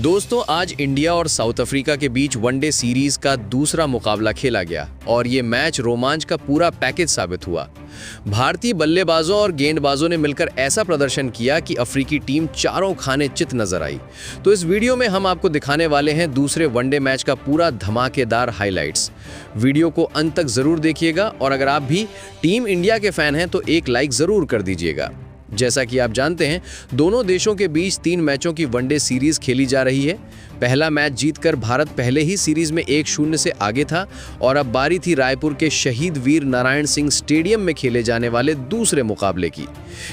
दोस्तों, आज इंडिया और साउथ अफ्रीका के बीच वनडे सीरीज का दूसरा मुकाबला खेला गया और ये मैच रोमांच का पूरा पैकेज साबित हुआ। भारतीय बल्लेबाजों और गेंदबाजों ने मिलकर ऐसा प्रदर्शन किया कि अफ्रीकी टीम चारों खाने चित नजर आई। तो इस वीडियो में हम आपको दिखाने वाले हैं दूसरे वनडे मैच का पूरा धमाकेदार हाइलाइट्स। वीडियो को अंत तक जरूर देखिएगा और अगर आप भी टीम इंडिया के फैन हैं तो एक लाइक जरूर कर दीजिएगा। जैसा कि आप जानते हैं, दोनों देशों के बीच 3 मैचों की वनडे सीरीज खेली जा रही है। पहला मैच जीतकर भारत पहले ही सीरीज में 1-0 से आगे था और अब बारी थी रायपुर के शहीद वीर नारायण सिंह स्टेडियम में खेले जाने वाले दूसरे मुकाबले की।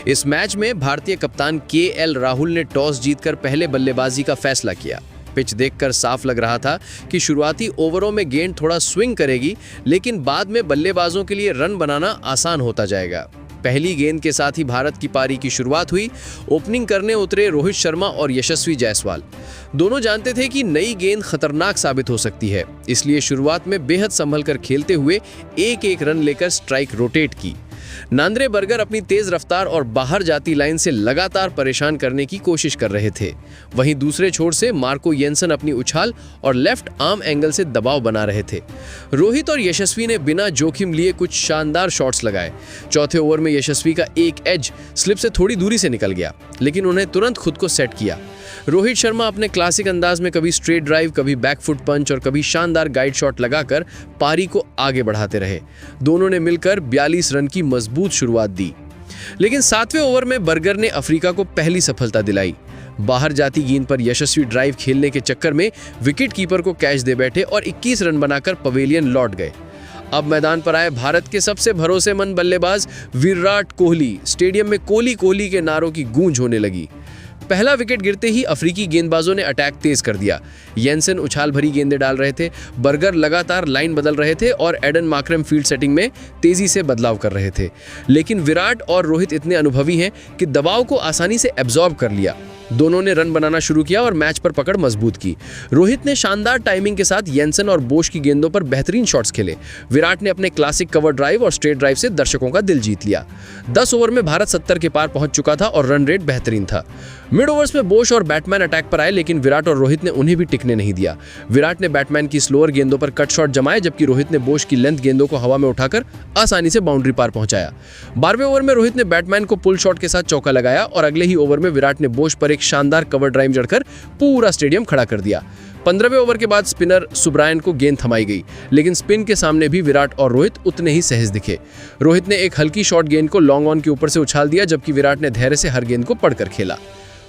इस मैच में भारतीय कप्तान KL राहुल ने टॉस जीतकर पहले बल्लेबाजी का फैसला किया। पिच देखकर साफ लग रहा था कि शुरुआती ओवरों में गेंद थोड़ा स्विंग करेगी, लेकिन बाद में बल्लेबाजों के लिए रन बनाना आसान होता जाएगा। पहली गेंद के साथ ही भारत की पारी की शुरुआत हुई। ओपनिंग करने उतरे रोहित शर्मा और यशस्वी जायसवाल। दोनों जानते थे कि नई गेंद खतरनाक साबित हो सकती है, इसलिए शुरुआत में बेहद संभल कर खेलते हुए एक रन लेकर स्ट्राइक रोटेट की। नांद्रे बर्गर अपनी तेज रफ्तार और बाहर जाती लाइन से लगातार परेशान करने की कोशिश कर रहे थे। वहीं दूसरे छोर से मार्को येंसन अपनी उछाल और लेफ्ट आर्म एंगल से दबाव बना रहे थे। रोहित और यशस्वी ने बिना जोखिम लिए कुछ शानदार शॉट्स लगाए। चौथे ओवर में यशस्वी का एक एज स्लिप से थोड़ी दूरी से निकल गया, लेकिन उन्हें तुरंत खुद को सेट किया। रोहित शर्मा अपने क्लासिक अंदाज में कभी स्ट्रेट ड्राइव, कभी बैकफुट पंच और कभी शानदार गाइड शॉट लगाकर पारी को आगे बढ़ाते रहे। दोनों ने मिलकर 42 रन की मजबूत शुरुआत दी। लेकिन 7वें ओवर में बर्गर ने अफ्रीका को पहली सफलता दिलाई। बाहर जाती गेंद पर यशस्वी ड्राइव खेलने के चक्कर में विकेट कीपर को कैच दे बैठे और 21 रन बनाकर पवेलियन लौट गए। अब मैदान पर आए भारत के सबसे भरोसेमंद बल्लेबाज विराट कोहली। स्टेडियम में कोहली कोहली के नारों की गूंज होने लगी। पहला विकेट गिरते ही अफ्रीकी गेंदबाजों ने अटैक तेज कर दिया। येंसन उछाल भरी गेंदें डाल रहे थे, बर्गर लगातार लाइन बदल रहे थे और एडन मार्करम फील्ड सेटिंग में तेजी से बदलाव कर रहे थे। लेकिन विराट और रोहित इतने अनुभवी हैं कि दबाव को आसानी से एब्जॉर्ब कर लिया। दोनों ने रन बनाना शुरू किया और मैच पर पकड़ मजबूत की। रोहित ने शानदार टाइमिंग के साथ येंसन और बोश की गेंदों पर बेहतरीन शॉट्स खेले। विराट ने अपने क्लासिक कवर ड्राइव और स्ट्रेट ड्राइव से दर्शकों का दिल जीत लिया। 10 ओवर में भारत 70 के पार पहुंच चुका था और रन रेट बेहतरीन था। मिड ओवर्स में बोश और बैटमैन अटैक पर आए, लेकिन विराट और रोहित ने उन्हें भी टिकने नहीं दिया। विराट ने बैटमैन की स्लोअर गेंदों पर कट शॉट जमाए, जबकि रोहित ने बोश की लेंथ गेंदों को हवा में उठाकर आसानी से बाउंड्री पार पहुंचाया। 12वें ओवर में रोहित ने बैटमैन को पुल शॉट के साथ चौका लगाया और अगले ही ओवर में विराट ने बोश पर एक शानदार कवर ड्राइव जड़कर पूरा स्टेडियम खड़ा कर दिया। 15वें ओवर के बाद स्पिनर सुब्रायन को गेंद थमाई गई, लेकिन स्पिन के सामने भी विराट और रोहित उतने ही सहज दिखे। रोहित ने एक हल्की शॉट गेंद को लॉन्ग ऑन के ऊपर से उछाल दिया, जबकि विराट ने धैर्य से हर गेंद को पढ़कर खेला।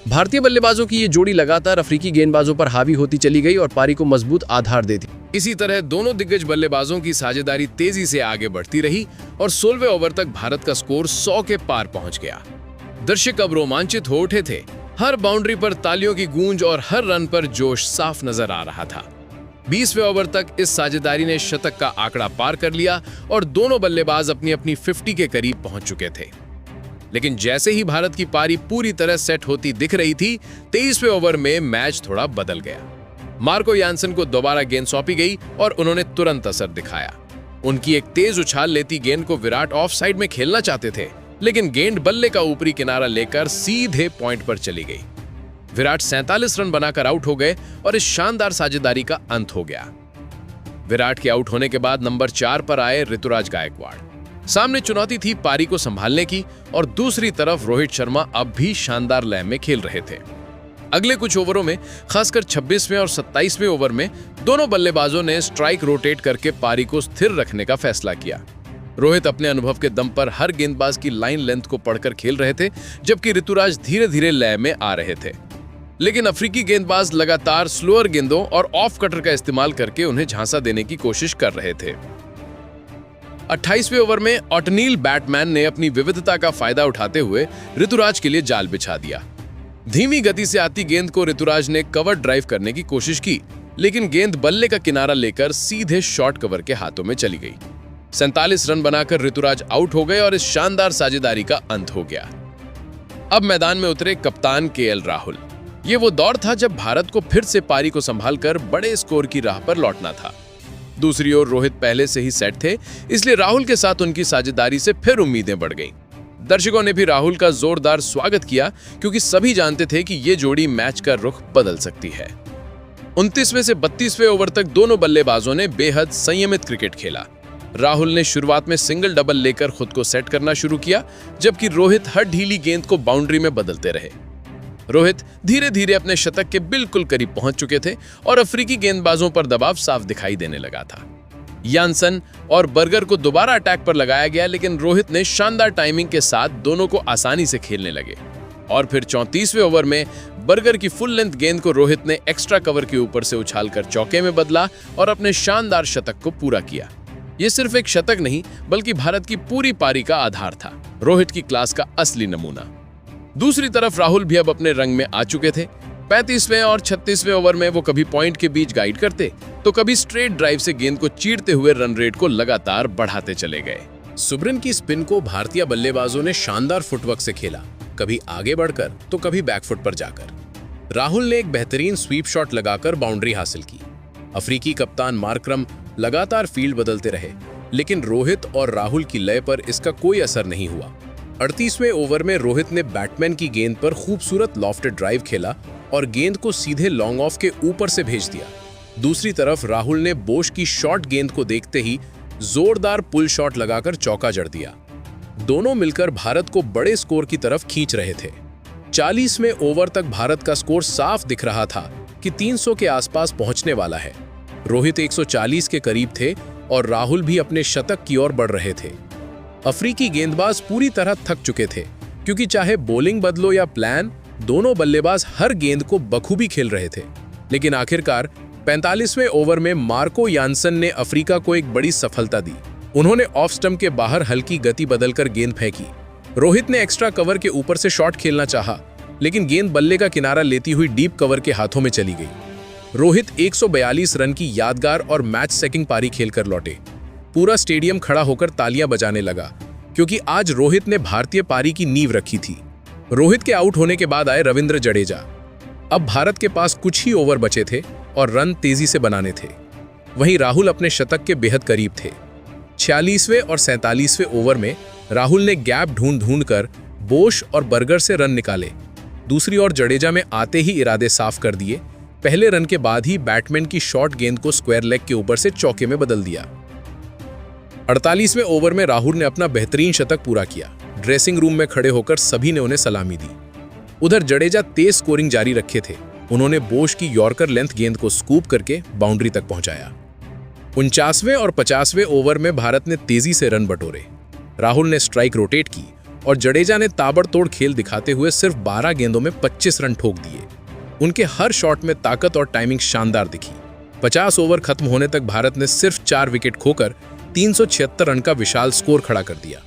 भारतीय बल्लेबाजों की ये जोड़ी लगातार अफ्रीकी गेंदबाजों पर हावी होती चली गई और पारी को मजबूत आधार देती। इसी तरह दोनों दिग्गज बल्लेबाजों की साझेदारी तेजी से आगे बढ़ती रही और 16वें ओवर तक भारत का स्कोर 100 के पार पहुंच गया। दर्शक अब रोमांचित हो उठे थे। हर बाउंड्री पर तालियों की गूंज और हर रन पर जोश साफ नजर आ रहा था। 20वें ओवर तक इस साझेदारी ने शतक का आंकड़ा पार कर लिया और दोनों बल्लेबाज अपनी अपनी 50 के करीब पहुंच चुके थे। लेकिन जैसे ही भारत की पारी पूरी तरह सेट होती दिख रही थी, 23वें ओवर में मैच थोड़ा बदल गया। मार्को यान्सन को दोबारा गेंद सौंपी गई और उन्होंने तुरंत असर दिखाया। उनकी एक तेज उछाल लेती गेंद को विराट ऑफ साइड में खेलना चाहते थे, लेकिन गेंद बल्ले का ऊपरी किनारा लेकर सीधे पॉइंट पर चली गई। विराट 47 रन बनाकर आउट हो गए और इस शानदार साझेदारी का अंत हो गया। विराट के आउट होने के बाद नंबर 4 पर आए ऋतुराज गायकवाड़। सामने चुनौती थी पारी को संभालने की और दूसरी तरफ रोहित शर्मा अब भी शानदार लय में खेल रहे थे। अगले कुछ ओवरों में, खासकर 26वें और 27वें ओवर में, दोनों बल्लेबाजों ने स्ट्राइक रोटेट करके पारी को स्थिर रखने का फैसला किया। रोहित अपने अनुभव के दम पर हर गेंदबाज की लाइन लेंथ को पढ़कर खेल रहे थे, जबकि ऋतुराज धीरे धीरे लय में आ रहे थे। लेकिन अफ्रीकी गेंदबाज लगातार स्लोअर गेंदों और ऑफ कटर का इस्तेमाल करके उन्हें झांसा देने की कोशिश कर रहे थे। 28वें ओवर में ऑटनील बैटमैन ने अपनी विविधता का फायदा उठाते हुए ऋतुराज के लिए जाल बिछा दिया। धीमी गति से आती गेंद को ऋतुराज ने कवर ड्राइव करने की कोशिश की, लेकिन गेंद बल्ले का किनारा लेकर सीधे शॉर्ट कवर के हाथों में चली गई। 47 रन बनाकर ऋतुराज आउट हो गए और इस शानदार साझेदारी का अंत हो गया। अब मैदान में उतरे कप्तान KL राहुल। ये वो दौर था जब भारत को फिर से पारी को संभालकर बड़े स्कोर की राह पर लौटना था। दूसरी ओर रोहित पहले से ही सेट थे, इसलिए राहुल के साथ उनकी साझेदारी से फिर उम्मीदें बढ़ गईं। दर्शकों ने भी राहुल का जोरदार स्वागत किया, क्योंकि सभी जानते थे कि ये जोड़ी मैच का रुख बदल सकती है। 29वें से 32वें ओवर तक दोनों बल्लेबाजों ने बेहद संयमित क्रिकेट खेला। राहुल ने शुरुआत में सिंगल डबल लेकर खुद को सेट करना शुरू किया, जबकि रोहित हर ढीली गेंद को बाउंड्री में बदलते रहे। रोहित धीरे धीरे अपने शतक के बिल्कुल करीब पहुंच चुके थे और अफ्रीकी गेंदबाजों पर दबाव साफ दिखाई देने लगा था। यानसन और बर्गर को दोबारा अटैक पर लगाया गया, लेकिन रोहित ने शानदार टाइमिंग के साथ दोनों को आसानी से खेलने लगे और फिर 34वें ओवर में बर्गर की फुल लेंथ गेंद को रोहित ने एक्स्ट्रा कवर के ऊपर से उछालकर चौके में बदला और अपने शानदार शतक को पूरा किया। ये सिर्फ एक शतक नहीं, बल्कि भारत की पूरी पारी का आधार था, रोहित की क्लास का असली नमूना। दूसरी तरफ राहुल भी अब अपने रंग में आ चुके थे। 35वें और 36वें ओवर में वो कभी पॉइंट के बीच गाइड करते तो कभी स्ट्रेट ड्राइव से गेंद को चीरते हुए रन रेट को लगातार बढ़ाते चले गए। सुब्रन की स्पिन को भारतीय बल्लेबाजों ने शानदार फुटवर्क से खेला, कभी आगे बढ़कर तो कभी बैकफुट पर जाकर। राहुल ने एक बेहतरीन स्वीप शॉट लगाकर बाउंड्री हासिल की। अफ्रीकी कप्तान मार्करम लगातार फील्ड बदलते रहे, लेकिन रोहित और राहुल की लय पर इसका कोई असर नहीं हुआ। 38वें ओवर में रोहित ने बैट्समैन की गेंद पर खूबसूरत लॉफ्टेड ड्राइव खेला और गेंद को सीधे लॉन्ग ऑफ के ऊपर से भेज दिया। दूसरी तरफ राहुल ने बोश की शॉर्ट गेंद को देखते ही जोरदार पुल शॉट लगाकर चौका जड़ दिया। दोनों मिलकर भारत को बड़े स्कोर की तरफ खींच रहे थे। 40वें ओवर तक भारत का स्कोर साफ दिख रहा था कि 300 के आसपास पहुंचने वाला है। रोहित 140 के करीब थे और राहुल भी अपने शतक की ओर बढ़ रहे थे। अफ्रीकी गेंदबाज पूरी तरह थक चुके थे, क्योंकि चाहे बॉलिंग बदलो या प्लान, दोनों बल्लेबाज हर गेंद को बखूबी खेल रहे थे। लेकिन आखिरकार 45वें ओवर में मार्को यानसन ने अफ्रीका को एक बड़ी सफलता दी। उन्होंने ऑफ स्टंप के बाहर हल्की गति बदलकर गेंद फेंकी। रोहित ने एक्स्ट्रा कवर के ऊपर से शॉट खेलना चाहा, लेकिन गेंद बल्ले का किनारा लेती हुई डीप कवर के हाथों में चली गई। रोहित 142 रन की यादगार और मैच सेकिंग पारी खेलकर लौटे। पूरा स्टेडियम खड़ा होकर तालियां बजाने लगा, क्योंकि आज रोहित ने भारतीय पारी की नींव रखी थी। रोहित के आउट होने के बाद आए रविंद्र जडेजा। अब भारत के पास कुछ ही ओवर बचे थे और रन तेजी से बनाने थे। वहीं राहुल अपने शतक के बेहद करीब थे। 46वें और 47वें ओवर में राहुल ने गैप ढूंढ कर बोश और बर्गर से रन निकाले। दूसरी ओर जडेजा में आते ही इरादे साफ कर दिए। पहले रन के बाद ही बैट्समैन की शॉर्ट गेंद को स्क्वायर लेग के ऊपर से चौके में बदल दिया। 48वें ओवर में राहुल ने अपना बेहतरीन शतक पूरा किया। ड्रेसिंग रूम में खड़े होकर सभी ने उन्हें सलामी दी। उधर जडेजा तेज स्कोरिंग जारी रखे थे। उन्होंने बोश की यॉर्कर लेंथ गेंद को स्कूप करके बाउंड्री तक पहुंचाया। 49वें और 50वें ओवर में भारत ने तेजी से रन बटोरे। राहुल ने स्ट्राइक रोटेट की और जडेजा ने ताबड़तोड़ खेल दिखाते हुए सिर्फ 12 गेंदों में 25 रन ठोक दिए। उनके हर शॉट में ताकत और टाइमिंग शानदार दिखी। 50 ओवर खत्म होने तक भारत ने सिर्फ 4 विकेट खोकर 376 रन का विशाल स्कोर खड़ा कर दिया।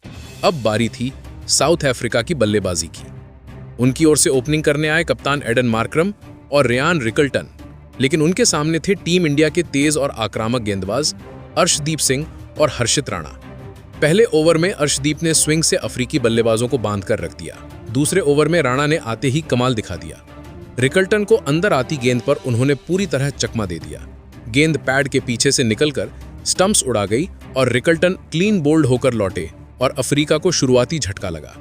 अब बारी थी साउथ अफ्रीका की बल्लेबाजी की। उनकी ओर से ओपनिंग करने आए कप्तान एडन मार्करम और रियान रिकल्टन, लेकिन उनके सामने थे टीम इंडिया के तेज और आक्रामक गेंदबाज अर्शदीप सिंह और हर्षित राणा। पहले ओवर में अर्शदीप ने स्विंग से अफ्रीकी बल्लेबाजों को बांध कर रख दिया। दूसरे ओवर में राणा ने आते ही कमाल दिखा दिया। रिकल्टन को अंदर आती गेंद पर उन्होंने पूरी तरह चकमा दे दिया। गेंद पैड के पीछे से निकलकर स्टंप्स उड़ा गई और रिकल्टन क्लीन बोल्ड होकर लौटे और अफ्रीका को शुरुआती झटका लगा।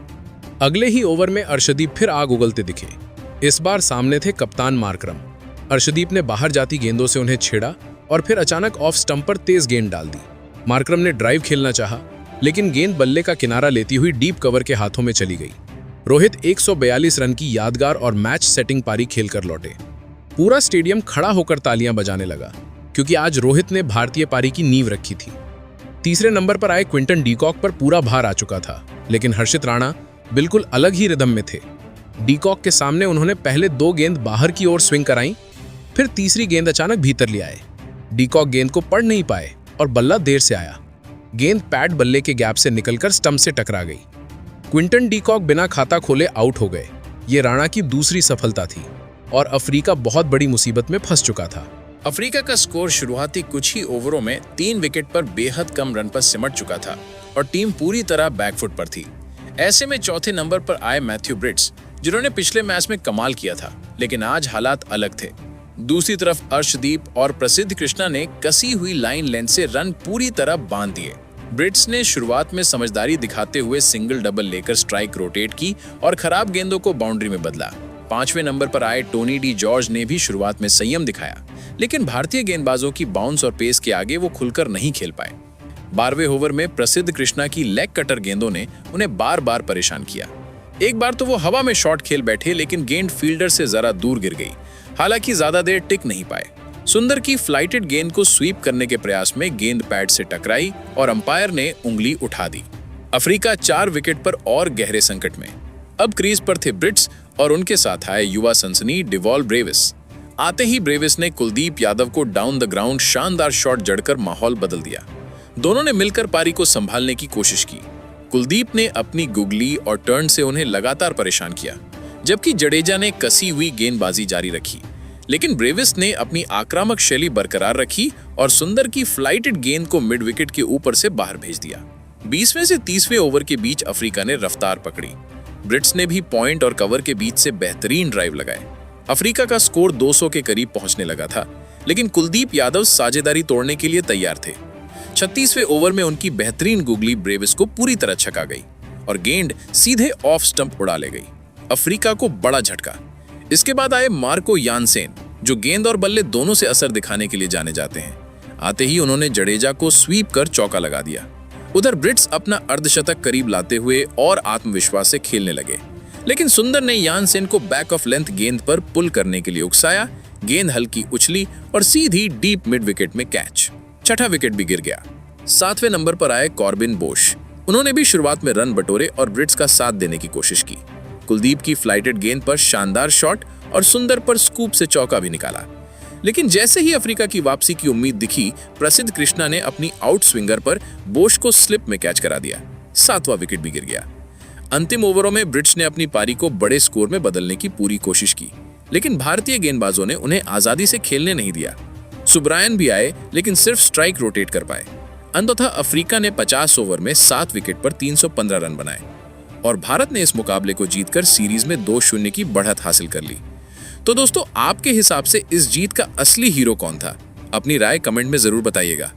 अगले ही ओवर में अर्शदीप फिर आग उगलते दिखे। इस बार सामने थे कप्तान मार्करम। अर्शदीप ने बाहर जाती गेंदों से उन्हें छेड़ा और फिर अचानक ऑफ स्टंप पर तेज गेंद डाल दी। मार्करम ने ड्राइव खेलना चाहा, लेकिन गेंद बल्ले का किनारा लेती हुई डीप कवर के हाथों में चली गई। रोहित 142 रन की यादगार और मैच सेटिंग पारी खेलकर लौटे। पूरा स्टेडियम खड़ा होकर तालियां बजाने लगा, क्योंकि आज रोहित ने भारतीय पारी की नींव रखी थी। तीसरे नंबर पर आए क्विंटन डीकॉक पर पूरा भार आ चुका था, लेकिन हर्षित राणा बिल्कुल अलग ही रिदम में थे। डीकॉक के सामने उन्होंने पहले 2 गेंद बाहर की ओर स्विंग कराई, फिर तीसरी गेंद अचानक भीतर ले आए। डीकॉक गेंद को पढ़ नहीं पाए और बल्ला देर से आया। गेंद पैड बल्ले के गैप से निकलकर स्टंप से टकरा गई। क्विंटन डीकॉक बिना खाता खोले आउट हो गए। ये राणा की दूसरी सफलता थी और अफ्रीका बहुत बड़ी मुसीबत में फंस चुका था। अफ्रीका का स्कोर शुरुआती कुछ ही ओवरों में 3 विकेट पर बेहद कम रन पर सिमट चुका था और टीम पूरी तरह बैकफुट पर थी। ऐसे में चौथे नंबर पर आए मैथ्यू ब्रिट्स, जिन्होंने पिछले मैच में कमाल किया था, लेकिन आज हालात अलग थे। दूसरी तरफ अर्शदीप और प्रसिद्ध कृष्णा ने कसी हुई लाइन लेंथ से रन पूरी तरह बांध दिए। ब्रिट्स ने शुरुआत में समझदारी दिखाते हुए सिंगल डबल लेकर स्ट्राइक रोटेट की और खराब गेंदों को बाउंड्री में बदला 5वें नंबर पर आए टोनी डी जॉर्ज ने भी शुरुआत में संयम दिखाया, लेकिन भारतीय गेंदबाजों की बाउंस और पेस के आगे वो खुलकर नहीं खेल पाए। 12वें ओवर में प्रसिद्ध कृष्णा की लेग कटर गेंदों ने उन्हें बार बार परेशान किया। एक बार तो वो हवा में शॉट खेल बैठे, लेकिन गेंद फील्डर से जरा दूर गिर गई। हालांकि ज्यादा देर टिक नहीं पाए। सुंदर की फ्लाइटेड गेंद को स्वीप करने के प्रयास में गेंद पैड से टकराई और अंपायर ने उंगली उठा दी। अफ्रीका 4 विकेट पर और गहरे संकट में। अब क्रीज पर थे ब्रिट्स और उनके साथ आए युवा सनसनी डिवॉल ब्रेविस। आते ही ब्रेविस ने कुलदीप यादव को डाउन द ग्राउंड शानदार शॉट जड़कर माहौल बदल दिया। दोनों ने मिलकर पारी को संभालने की कोशिश की। कुलदीप ने अपनी गुगली और टर्न से उन्हें लगातार परेशान किया, जबकि जडेजा ने कसी हुई गेंदबाजी जारी रखी। लेकिन ब्रेविस ने अपनी आक्रामक शैली बरकरार रखी और सुंदर की फ्लाइटेड गेंद को मिड विकेट के ऊपर से बाहर भेज दिया। 20वें से 30वें ओवर के बीच अफ्रीका ने रफ्तार पकड़ी। ब्रिट्स ने भी पॉइंट और कवर के बीच से बेहतरीन ड्राइव लगाए। अफ्रीका का स्कोर 200 के करीब पहुंचने लगा था, लेकिन कुलदीप यादव साझेदारी तोड़ने के लिए तैयार थे। 36वें ओवर में उनकी बेहतरीन गुगली ब्रेविस को पूरी तरह छका गई और गेंद सीधे ऑफ स्टंप उड़ा ले गई। अफ्रीका को बड़ा झटका। इसके बाद आए मार्को यानसेन, जो गेंद और बल्ले दोनों से असर दिखाने के लिए जाने जाते हैं। आते ही उन्होंने जडेजा को स्वीप कर चौका लगा दिया। उधर ब्रिट्स अपना अर्धशतक करीब लाते हुए और आत्मविश्वास से खेलने लगे, लेकिन सुंदर ने यानसेन को बैक ऑफ लेंथ गेंद पर पुल करने के लिए उकसाया। गेंद हल्की उछली और सीधी डीप मिड विकेट में कैच। छठा विकेट भी गिर गया। 7वें नंबर पर आए कॉर्बिन बोश। उन्होंने भी शुरुआत में रन बटोरे और ब्रिट्स का साथ देने की कोशिश की। कुलदीप की फ्लाइटेड गेंद पर शानदार शॉट और सुंदर पर स्कूप से चौका भी निकाला। लेकिन जैसे ही अफ्रीका की वापसी की उम्मीद दिखी, प्रसिद्ध कृष्णा ने अपनी आउट स्विंगर पर बोश को स्लिप में कैच करा दिया। 7वां विकेट भी गिर गया। अंतिम ओवरों में ब्रिट्स ने अपनी पारी को बड़े स्कोर में बदलने की पूरी कोशिश की, लेकिन भारतीय गेंदबाजों ने उन्हें आजादी से खेलने नहीं दिया। सुब्रायन भी आए, लेकिन सिर्फ स्ट्राइक रोटेट कर पाए। अंततः अफ्रीका ने 50 ओवर में 7 विकेट पर 315 रन बनाए और भारत ने इस मुकाबले को जीतकर सीरीज में 2-0 की बढ़त हासिल कर ली। तो दोस्तों, आपके हिसाब से इस जीत का असली हीरो कौन था? अपनी राय कमेंट में जरूर बताइएगा।